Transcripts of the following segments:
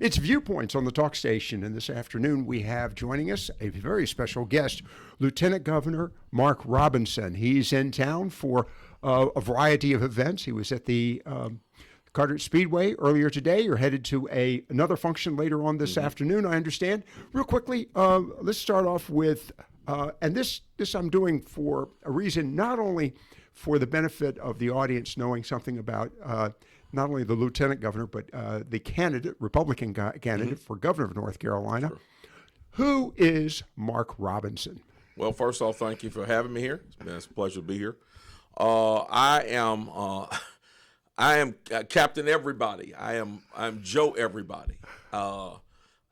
It's Viewpoints on the Talk Station, and this afternoon we have joining us a very special guest, Lieutenant Governor Mark Robinson. He's in town for a variety of events. He was at the Carteret Speedway earlier today. You're headed to another function later on this afternoon, I understand. Real quickly, let's start off with, and this I'm doing for a reason, not only for the benefit of the audience knowing something about not only the lieutenant governor, but the candidate, Republican candidate for governor of North Carolina. Sure. Who is Mark Robinson? Well, first off, thank you for having me here. It's a pleasure to be here. I am Captain Everybody. I'm Joe Everybody. I'm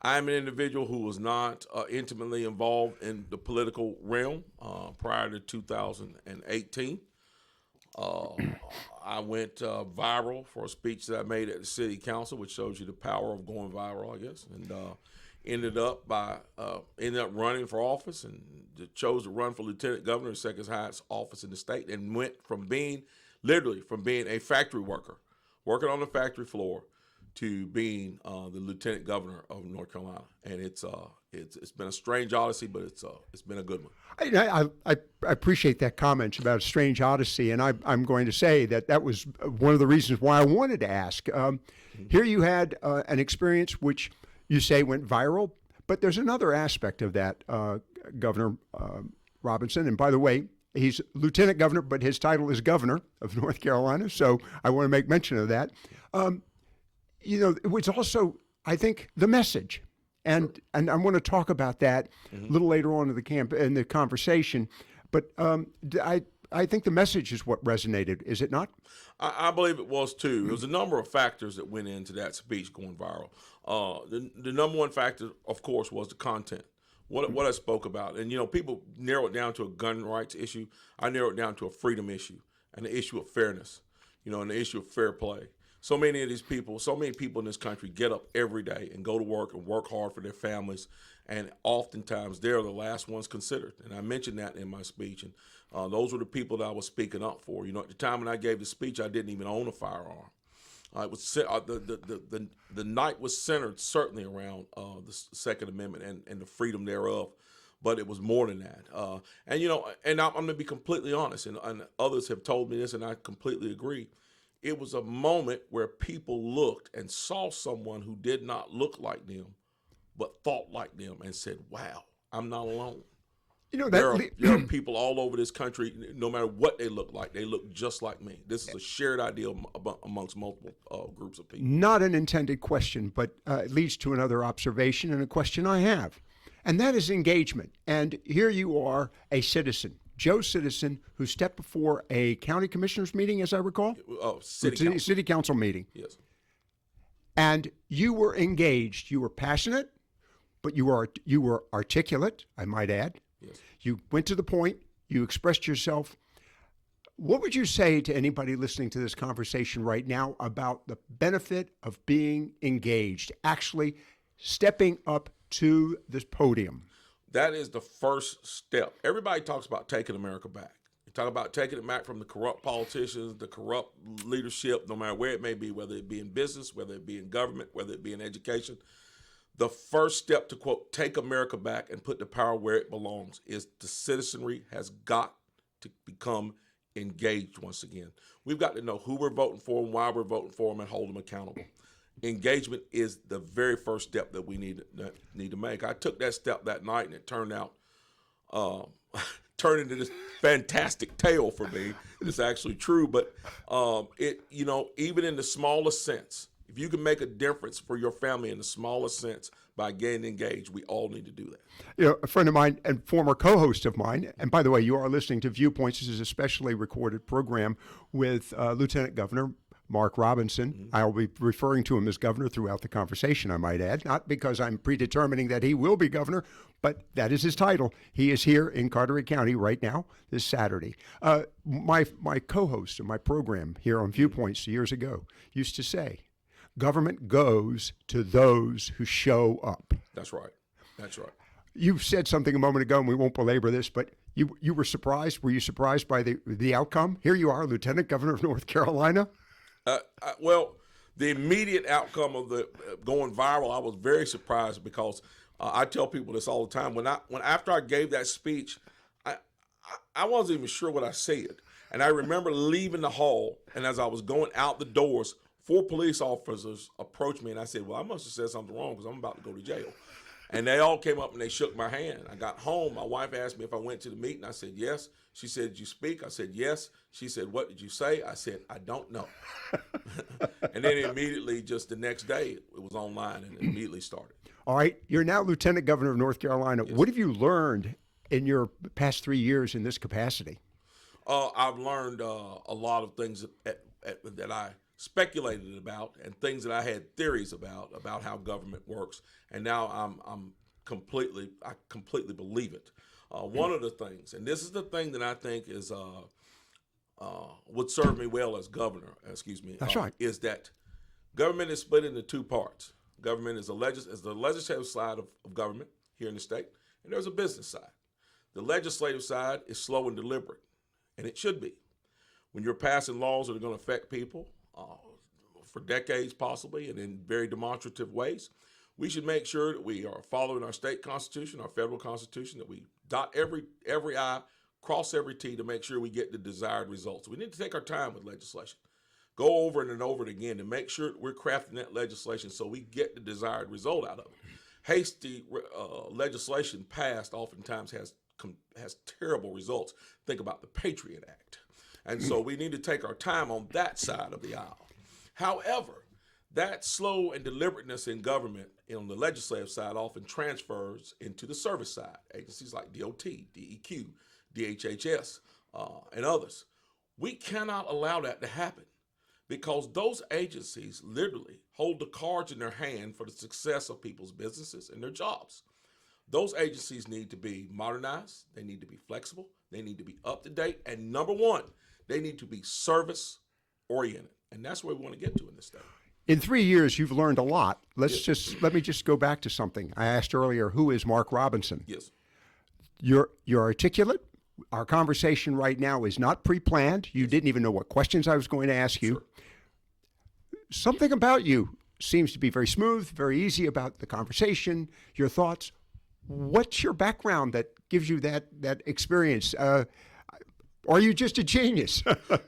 an individual who was not intimately involved in the political realm prior to 2018. I went viral for a speech that I made at the city council, which shows you the power of going viral, I guess, and ended up running for office and chose to run for lieutenant governor, the second highest office in the state, and went from being a factory worker, working on the factory floor, to being the lieutenant governor of North Carolina. And it's been a strange odyssey, but it's been a good one. I appreciate that comment about a strange odyssey, and I'm going to say that was one of the reasons why I wanted to ask. Here you had an experience which you say went viral, but there's another aspect of that, Governor Robinson. And by the way, he's lieutenant governor, but his title is governor of North Carolina, so I want to make mention of that. It was also, I think, the message. And I want to talk about that a little later on in the conversation. But I think the message is what resonated, is it not? I believe it was too. There was a number of factors that went into that speech going viral. The number one factor, of course, was the content. What I spoke about. And, people narrow it down to a gun rights issue. I narrow it down to a freedom issue and the issue of fairness, and the issue of fair play. So many people in this country get up every day and go to work and work hard for their families, and oftentimes they're the last ones considered. And I mentioned that in my speech, and those were the people that I was speaking up for. At the time when I gave the speech, I didn't even own a firearm. It was the night was centered certainly around the Second Amendment and the freedom thereof, but it was more than that. And I'm going to be completely honest, and others have told me this, and I completely agree. It was a moment where people looked and saw someone who did not look like them, but thought like them, and said, "Wow, I'm not alone." There are people all over this country, no matter what they look like, they look just like me. This is a shared idea amongst multiple groups of people. Not an intended question, but it leads to another observation and a question I have, and that is engagement. And here you are, a citizen, Joe Citizen, who stepped before a county commissioners meeting, as I recall? City council meeting. Yes. And you were engaged. You were passionate, but you were articulate, I might add. Yes. You went to the point. You expressed yourself. What would you say to anybody listening to this conversation right now about the benefit of being engaged, actually stepping up to this podium? That is the first step. Everybody talks about taking America back. They talk about taking it back from the corrupt politicians, the corrupt leadership, no matter where it may be, whether it be in business, whether it be in government, whether it be in education. The first step to, quote, take America back and put the power where it belongs is the citizenry has got to become engaged once again. We've got to know who we're voting for and why we're voting for them and hold them accountable. Engagement is the very first step that we need to make. I took that step that night, and it turned into this fantastic tale for me. It's actually true, but even in the smallest sense, if you can make a difference for your family in the smallest sense by getting engaged, we all need to do that. A friend of mine and former co-host of mine, and by the way, you are listening to Viewpoints. This is a specially recorded program with Lieutenant Governor Mark Robinson. Mm-hmm. I'll be referring to him as governor throughout the conversation, I might add, not because I'm predetermining that he will be governor, but that is his title. He is here in Carteret County right now, this Saturday. My co-host of my program here on Viewpoints years ago used to say, government goes to those who show up. That's right. That's right. You said something a moment ago, and we won't belabor this, but you were surprised. Were you surprised by the outcome? Here you are, Lieutenant Governor of North Carolina. Well, The immediate outcome of the going viral, I was very surprised because I tell people this all the time. When after I gave that speech, I wasn't even sure what I said, and I remember leaving the hall, and as I was going out the doors, 4 police officers approached me, and I said, "Well, I must have said something wrong because I'm about to go to jail." And they all came up and they shook my hand. I got home. My wife asked me if I went to the meeting. I said, yes. She said, did you speak? I said, yes. She said, what did you say? I said, I don't know. And then immediately, just the next day, it was online and it immediately started. All right. You're now Lieutenant Governor of North Carolina. Yes. What have you learned in your past 3 years in this capacity? I've learned a lot of things that I speculated about and things that I had theories about how government works, and now I completely believe it. One of the things, and this is the thing that I think is would serve me well as governor. That's right. Is that government is split into 2 parts. Government is the legislative side of government here in the state, and there's a business side. The legislative side is slow and deliberate, and it should be. When you're passing laws that are going to affect people for decades possibly and in very demonstrative ways, we should make sure that we are following our state constitution, our federal constitution, that we dot every I, cross every T to make sure we get the desired results. We need to take our time with legislation. Go over it and over it again to make sure that we're crafting that legislation so we get the desired result out of it. Hasty legislation passed oftentimes has terrible results. Think about the Patriot Act. And so we need to take our time on that side of the aisle. However, that slow and deliberateness in government on the legislative side often transfers into the service side. Agencies like DOT, DEQ, DHHS, and others. We cannot allow that to happen because those agencies literally hold the cards in their hand for the success of people's businesses and their jobs. Those agencies need to be modernized. They need to be flexible. They need to be up to date. And number one, they need to be service oriented. And that's where we want to get to in this state. In 3 years, you've learned a lot. Let me just go back to something. I asked earlier, who is Mark Robinson? Yes. You're articulate. Our conversation right now is not pre-planned. You didn't even know what questions I was going to ask you. Sure. Something about you seems to be very smooth, very easy about the conversation, your thoughts. What's your background that gives you that experience? Are you just a genius?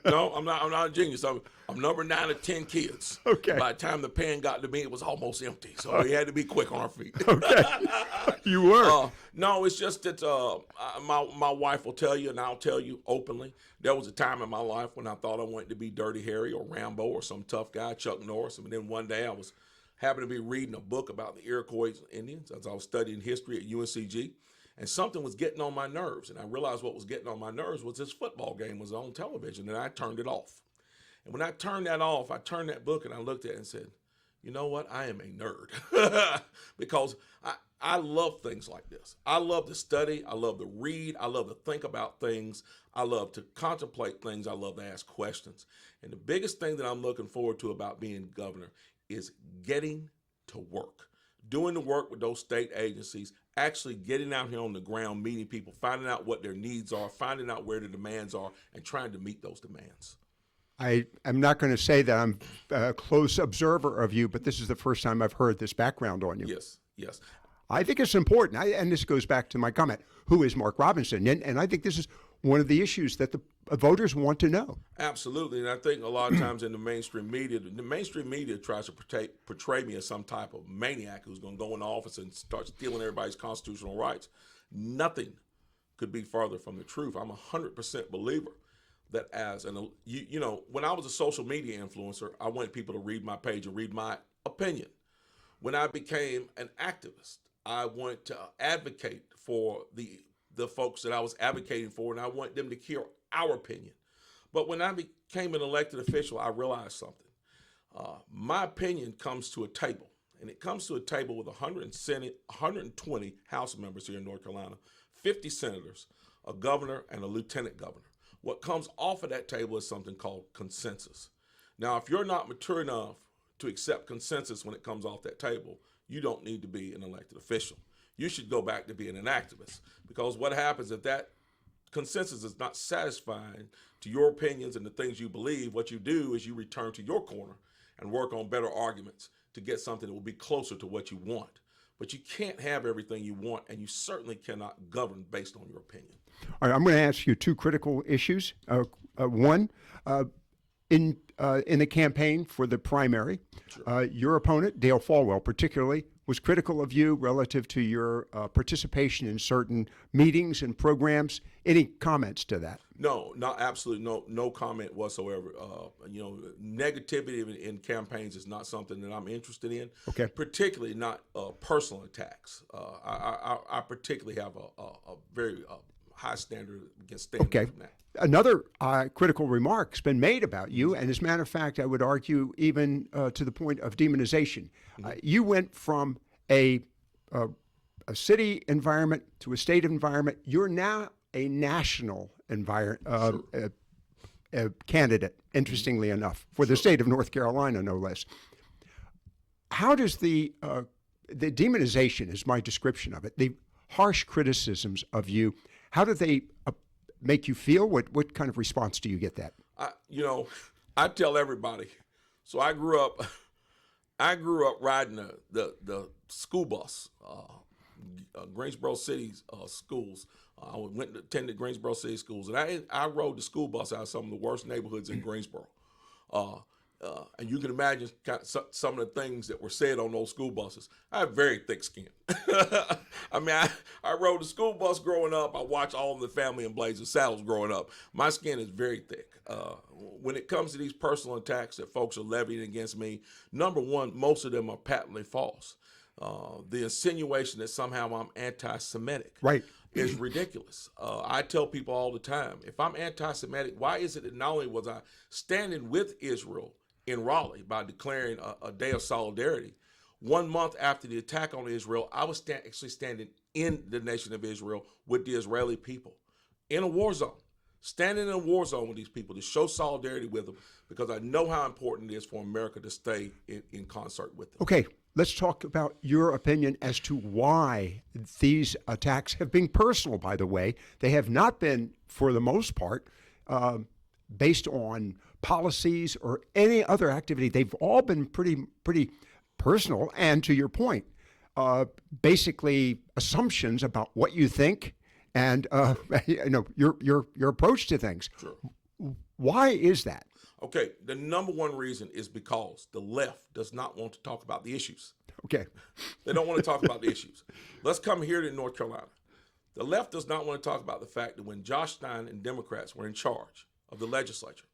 No, I'm not a genius. I'm number 9 of 10 kids. Okay. By the time the pen got to me, it was almost empty. So we had to be quick on our feet. Okay. You were. No, it's just that my wife will tell you, and I'll tell you openly, there was a time in my life when I thought I wanted to be Dirty Harry or Rambo or some tough guy, Chuck Norris. And then one day I was happened to be reading a book about the Iroquois Indians as I was studying history at UNCG. And something was getting on my nerves. And I realized what was getting on my nerves was this football game was on television, and I turned it off. And when I turned that off, I turned that book and I looked at it and said, you know what? I am a nerd. Because I love things like this. I love to study. I love to read. I love to think about things. I love to contemplate things. I love to ask questions. And the biggest thing that I'm looking forward to about being governor is getting to work. Doing the work with those state agencies, actually getting out here on the ground, meeting people, finding out what their needs are, finding out where the demands are, and trying to meet those demands. I'm not going to say that I'm a close observer of you, but this is the first time I've heard this background on you. Yes. I think it's important, and this goes back to my comment, who is Mark Robinson? And I think this is one of the issues that the voters want to know. Absolutely, and I think a lot of times in the mainstream media tries to portray me as some type of maniac who's going to go in office and start stealing everybody's constitutional rights. Nothing could be farther from the truth. I'm 100% believer that when I was a social media influencer, I wanted people to read my page and read my opinion. When I became an activist, I wanted to advocate for the folks that I was advocating for, and I want them to hear our opinion. But when I became an elected official, I realized something. My opinion comes to a table, and it comes to a table with 120 House members here in North Carolina, 50 senators, a governor, and a lieutenant governor. What comes off of that table is something called consensus. Now, if you're not mature enough to accept consensus when it comes off that table, you don't need to be an elected official. You should go back to being an activist, because what happens if that consensus is not satisfying to your opinions and the things you believe, what you do is you return to your corner and work on better arguments to get something that will be closer to what you want. But you can't have everything you want, and you certainly cannot govern based on your opinion. All right, I'm going to ask you two critical issues. One, in the campaign for the primary, your opponent, Dale Folwell particularly, was critical of you relative to your participation in certain meetings and programs. Any comments to that? No, not absolutely no comment whatsoever. Negativity in campaigns is not something that I'm interested in. Okay. Particularly not personal attacks. I particularly have a very high standard against standing from that. Another critical remark's been made about you, and as a matter of fact, I would argue even to the point of demonization. You went from a city environment to a state environment. You're now a national candidate, interestingly enough, for the state of North Carolina, no less. How does the demonization, is my description of it, the harsh criticisms of you, how do they make you feel? What kind of response do you get that? I tell everybody. So I grew up riding the school bus, Greensboro City schools. I went to attended Greensboro City schools, and I rode the school bus out of some of the worst neighborhoods in Greensboro. And you can imagine some of the things that were said on those school buses. I have very thick skin. I rode the school bus growing up. I watched all of the Family and Blazing Saddles growing up. My skin is very thick. When it comes to these personal attacks that folks are levying against me, number one, most of them are patently false. The insinuation that somehow I'm anti-Semitic is ridiculous. I tell people all the time, if I'm anti-Semitic, why is it that not only was I standing with Israel in Raleigh by declaring a day of solidarity, 1 month after the attack on Israel, I was actually standing in the nation of Israel with the Israeli people in a war zone, standing in a war zone with these people to show solidarity with them, because I know how important it is for America to stay in concert with them. Okay, let's talk about your opinion as to why these attacks have been personal, by the way. They have not been, for the most part, based on policies or any other activity. They've all been pretty personal, and to your point, basically assumptions about what you think and your approach to things. Sure. Why is that? Okay, the number one reason is because the left does not want to talk about the issues. Okay. They don't want to talk about the issues. Let's come here to North Carolina. The left does not want to talk about the fact that when Josh Stein and Democrats were in charge of the legislature,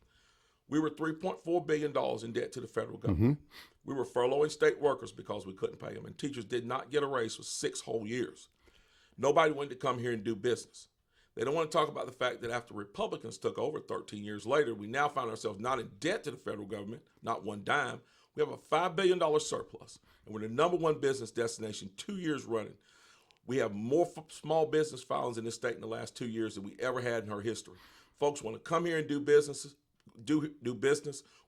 we were $3.4 billion in debt to the federal government. We were furloughing state workers because we couldn't pay them, and teachers did not get a raise for 6 whole years. Nobody wanted to come here and do business. They don't want to talk about the fact that after Republicans took over 13 years later, we now find ourselves not in debt to the federal government, not one dime. We have a $5 billion surplus, and we're the number one business destination 2 years running. We have more small business filings in this state in the last 2 years than we ever had in our history. Folks want to come here and do business.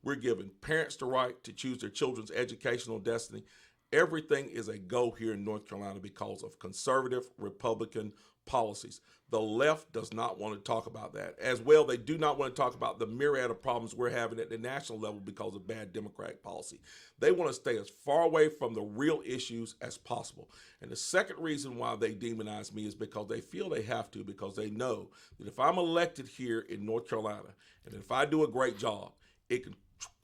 We're giving parents the right to choose their children's educational destiny. Everything is a go here in North Carolina because of conservative Republican policies. The left does not want to talk about that. As well, they do not want to talk about the myriad of problems we're having at the national level because of bad Democratic policy. They want to stay as far away from the real issues as possible. And the second reason why they demonize me is because they feel they have to, because they know that if I'm elected here in North Carolina, and if I do a great job, it can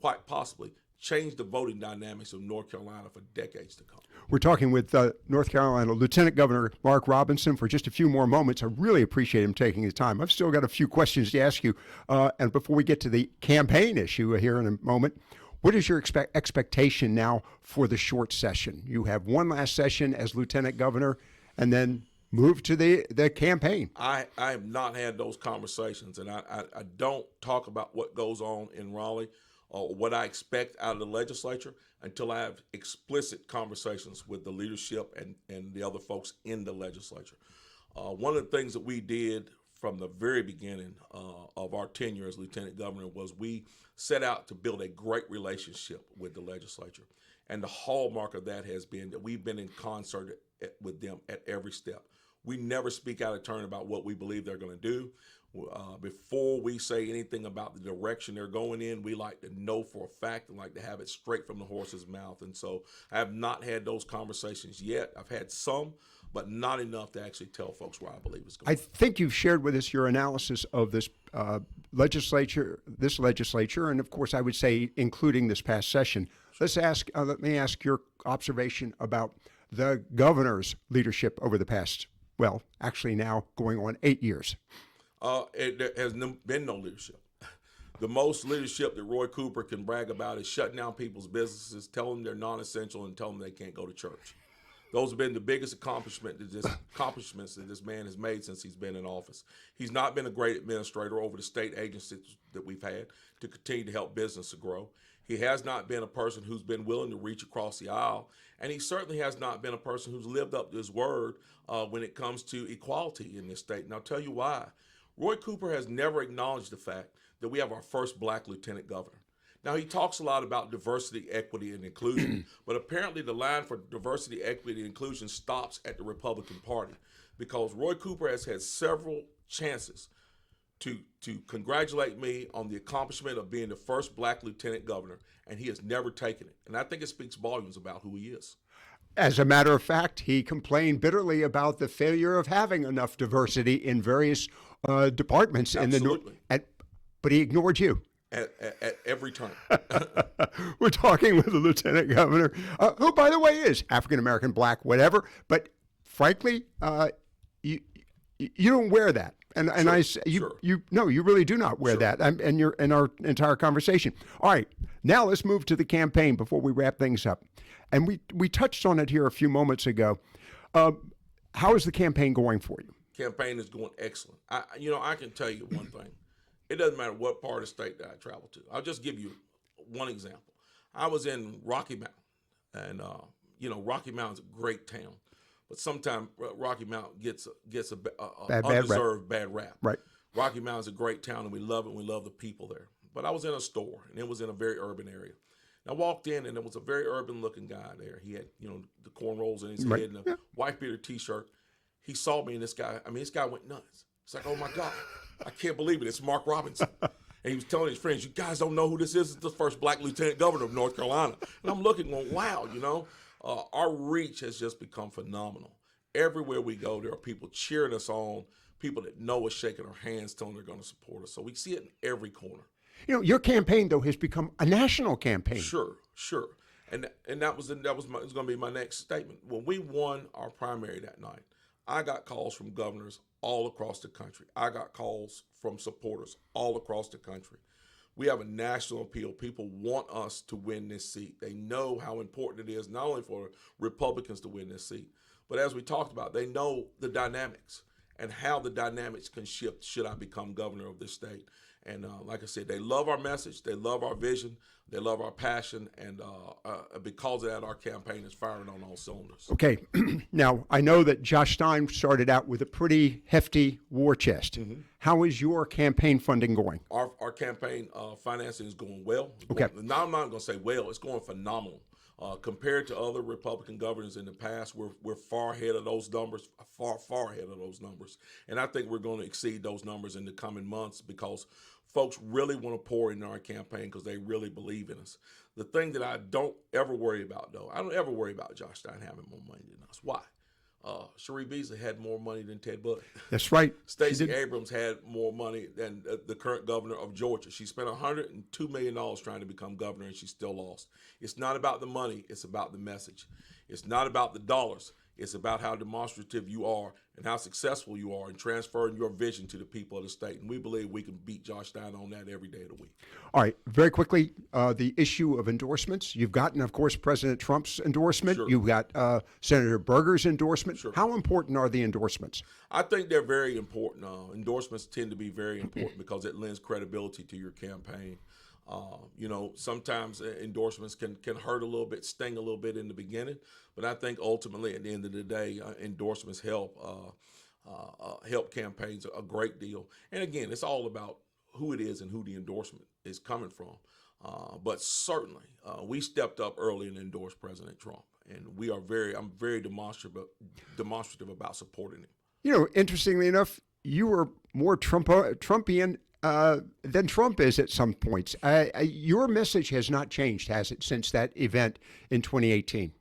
quite possibly change the voting dynamics of North Carolina for decades to come. We're talking with North Carolina Lieutenant Governor Mark Robinson for just a few more moments. I really appreciate him taking his time. I've still got a few questions to ask you. And before we get to the campaign issue here in a moment, what is your expectation now for the short session? You have one last session as Lieutenant Governor and then move to the campaign. I have not had those conversations, and I don't talk about what goes on in Raleigh or what I expect out of the legislature until I have explicit conversations with the leadership and the other folks in the legislature. One of the things that we did from the very beginning of our tenure as Lieutenant Governor was we set out to build a great relationship with the legislature. And the hallmark of that has been that we've been in concert with them at every step. We never speak out of turn about what we believe they're going to do. Before we say anything about the direction they're going in, we like to know for a fact and like to have it straight from the horse's mouth. And so I have not had those conversations yet. I've had some, but not enough to actually tell folks where I believe it's going. I think you've shared with us your analysis of this legislature, and of course, I would say including this past session. Let me ask your observation about the governor's leadership over the past, well, actually now going on 8 years. There has been no leadership. The most leadership that Roy Cooper can brag about is shutting down people's businesses, telling them they're non-essential, and telling them they can't go to church. Those have been the biggest accomplishments that this man has made since he's been in office. He's not been a great administrator over the state agencies that we've had to continue to help business to grow. He has not been a person who's been willing to reach across the aisle, and he certainly has not been a person who's lived up to his word when it comes to equality in this state. And I'll tell you why. Roy Cooper has never acknowledged the fact that we have our first black lieutenant governor. Now, he talks a lot about diversity, equity, and inclusion, but apparently the line for diversity, equity, and inclusion stops at the Republican Party because Roy Cooper has had several chances to congratulate me on the accomplishment of being the first black lieutenant governor, and he has never taken it. And I think it speaks volumes about who he is. As a matter of fact, he complained bitterly about the failure of having enough diversity in various departments. Absolutely. But he ignored you. At every turn. We're talking with the lieutenant governor, who, by the way, is African-American, black, whatever. But frankly, you don't wear that. And you really do not wear that. And you're in our entire conversation. All right, now let's move to the campaign before we wrap things up. And we touched on it here a few moments ago. How is the campaign going for you? Campaign is going excellent. I can tell you one thing. It doesn't matter what part of the state that I travel to. I'll just give you one example. I was in Rocky Mountain, and Rocky Mountain's a great town, but sometimes Rocky Mountain gets a undeserved bad rap. Right. Rocky Mountain's a great town, and we love it. And we love the people there. But I was in a store, and it was in a very urban area. And I walked in, and there was a very urban-looking guy there. He had, the cornrows in his head and a wife beater T-shirt. He saw me, and this guy went nuts. It's like, oh my God, I can't believe it. It's Mark Robinson. And he was telling his friends, you guys don't know who this is. It's the first black lieutenant governor of North Carolina. And I'm looking, going, wow, our reach has just become phenomenal. Everywhere we go, there are people cheering us on, people that know us, shaking our hands, telling they're going to support us. So we see it in every corner. Your campaign, though, has become a national campaign. Sure. And that was going to be my next statement. When we won our primary that night, I got calls from governors all across the country. I got calls from supporters all across the country. We have a national appeal. People want us to win this seat. They know how important it is, not only for Republicans to win this seat, but as we talked about, they know the dynamics and how the dynamics can shift should I become governor of this state. And like I said, they love our message. They love our vision. They love our passion. And because of that, our campaign is firing on all cylinders. Okay. Now, I know that Josh Stein started out with a pretty hefty war chest. Mm-hmm. How is your campaign funding going? Our campaign financing is going well. Okay. Now, I'm not going to say well. It's going phenomenal. Compared to other Republican governors in the past, we're far ahead of those numbers, far ahead of those numbers. And I think we're going to exceed those numbers in the coming months because folks really want to pour into our campaign because they really believe in us. The thing that I don't ever worry about, though, I don't ever worry about Josh Stein having more money than us. Why? Cherie Beasley had more money than Ted Budd. That's right. Stacey Abrams had more money than the current governor of Georgia. She spent $102 million trying to become governor, and she still lost. It's not about the money. It's about the message. It's not about the dollars. It's about how demonstrative you are and how successful you are in transferring your vision to the people of the state. And we believe we can beat Josh Stein on that every day of the week. All right. Very quickly, the issue of endorsements. You've gotten, of course, President Trump's endorsement. Sure. You've got Senator Berger's endorsement. Sure. How important are the endorsements? I think they're very important. Endorsements tend to be very important because it lends credibility to your campaign. Sometimes endorsements can hurt a little bit, sting a little bit in the beginning, but I think ultimately at the end of the day, endorsements help campaigns a great deal. And again, it's all about who it is and who the endorsement is coming from. But certainly, we stepped up early and endorsed President Trump, and I'm very demonstrative about supporting him. Interestingly enough, you were more Trumpian than Trump is at some points. Your message has not changed, has it, since that event in 2018?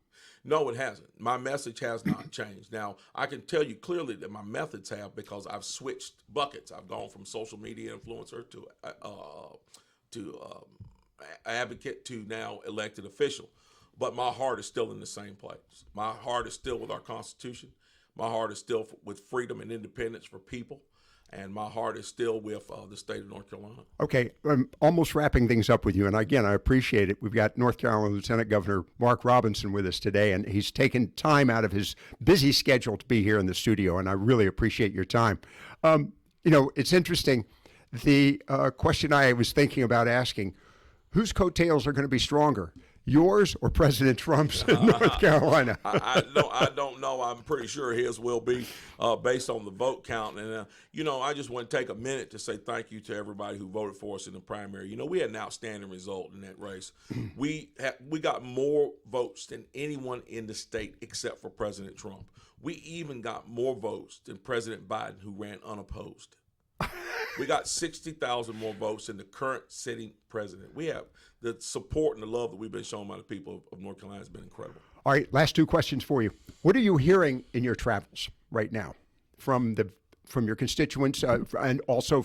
No, it hasn't. My message has not changed. Now, I can tell you clearly that my methods have, because I've switched buckets. I've gone from social media influencer to advocate to now elected official. But my heart is still in the same place. My heart is still with our Constitution. My heart is still with freedom and independence for people. And my heart is still with the state of North Carolina. Okay, I'm almost wrapping things up with you. And again, I appreciate it. We've got North Carolina Lieutenant Governor Mark Robinson with us today, and he's taken time out of his busy schedule to be here in the studio, and I really appreciate your time. It's interesting. The question I was thinking about asking, whose coattails are going to be stronger? Yours or President Trump's in North Carolina? I don't know. I'm pretty sure his will be based on the vote count. And, I just want to take a minute to say thank you to everybody who voted for us in the primary. We had an outstanding result in that race. We got more votes than anyone in the state except for President Trump. We even got more votes than President Biden, who ran unopposed. We got 60,000 more votes than the current sitting president. We have the support and the love that we've been shown by the people of North Carolina has been incredible. All right, last two questions for you. What are you hearing in your travels right now from your constituents and also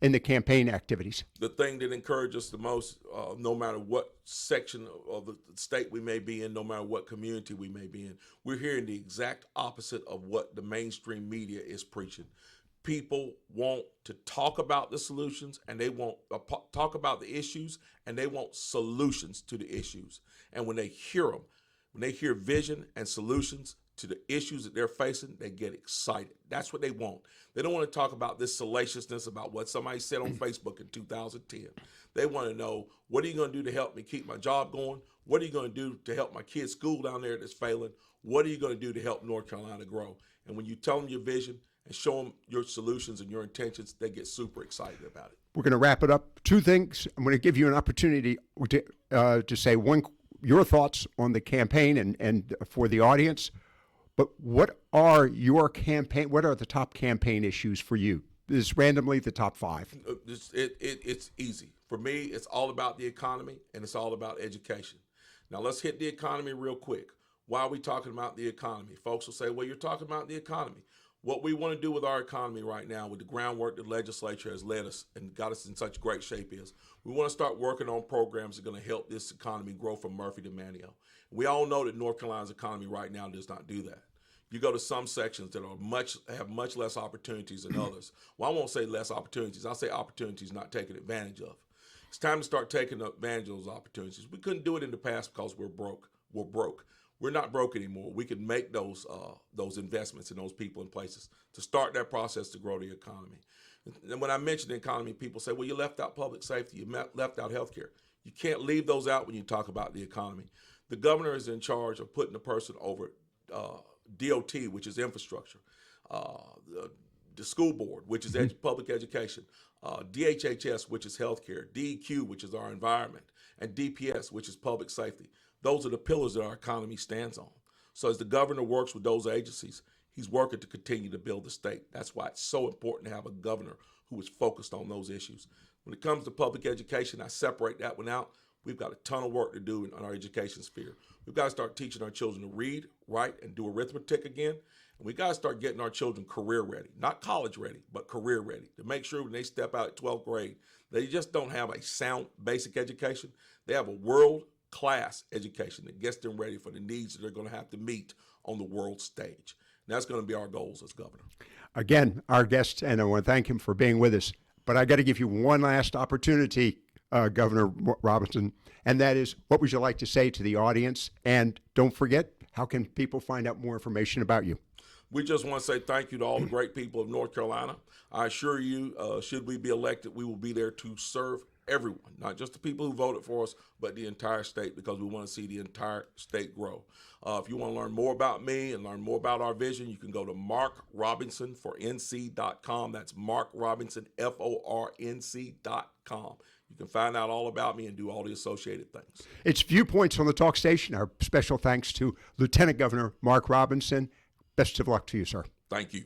in the campaign activities? The thing that encourages us the most, no matter what section of the state we may be in, no matter what community we may be in, we're hearing the exact opposite of what the mainstream media is preaching. People want to talk about the solutions, and they want talk about the issues, and they want solutions to the issues. And when they hear them, when they hear vision and solutions to the issues that they're facing, they get excited. That's what they want. They don't want to talk about this salaciousness about what somebody said on Facebook in 2010. They want to know, what are you going to do to help me keep my job going? What are you going to do to help my kids' school down there that's failing? What are you going to do to help North Carolina grow? And when you tell them your vision and show them your solutions and your intentions, they get super excited about it. We're going to wrap it up. Two things. I'm going to give you an opportunity to say your thoughts on the campaign and for the audience. But what are the top campaign issues for you? This is randomly the top 5. It's easy. For me, it's all about the economy, and it's all about education. Now, let's hit the economy real quick. Why are we talking about the economy? Folks will say, well, you're talking about the economy. What we want to do with our economy right now, with the groundwork the legislature has led us and got us in such great shape, is we want to start working on programs that are going to help this economy grow from Murphy to Manteo. We all know that North Carolina's economy right now does not do that. You go to some sections that have much less opportunities than others. Well, I won't say less opportunities. I'll say opportunities not taken advantage of. It's time to start taking advantage of those opportunities. We couldn't do it in the past because we're broke. We're not broke anymore. We can make those investments in those people and places to start that process to grow the economy. And when I mention the economy, people say, well, you left out public safety, you left out healthcare. You can't leave those out when you talk about the economy. The governor is in charge of putting the person over DOT, which is infrastructure, the school board, which is public education, DHHS, which is healthcare, DEQ, which is our environment, and DPS, which is public safety. Those are the pillars that our economy stands on. So as the governor works with those agencies, he's working to continue to build the state. That's why it's so important to have a governor who is focused on those issues. When it comes to public education, I separate that one out. We've got a ton of work to do in our education sphere. We've got to start teaching our children to read, write, and do arithmetic again. And we got to start getting our children career ready, not college ready, but career ready, to make sure when they step out at 12th grade, they just don't have a sound basic education. They have a world-class education that gets them ready for the needs that they're going to have to meet on the world stage. And that's going to be our goals as governor. Again, our guest, and I want to thank him for being with us. But I got to give you one last opportunity, Governor Robinson, and that is, what would you like to say to the audience? And don't forget, how can people find out more information about you? We just want to say thank you to all the great people of North Carolina. I assure you, should we be elected, we will be there to serve everyone, not just the people who voted for us, but the entire state, because we want to see the entire state grow. If you want to learn more about me and learn more about our vision, you can go to markrobinsonfornc.com. That's Mark Robinson, FORNC.com. You can find out all about me and do all the associated things. It's Viewpoints on the Talk Station. Our special thanks to Lieutenant Governor Mark Robinson. Best of luck to you, sir. Thank you.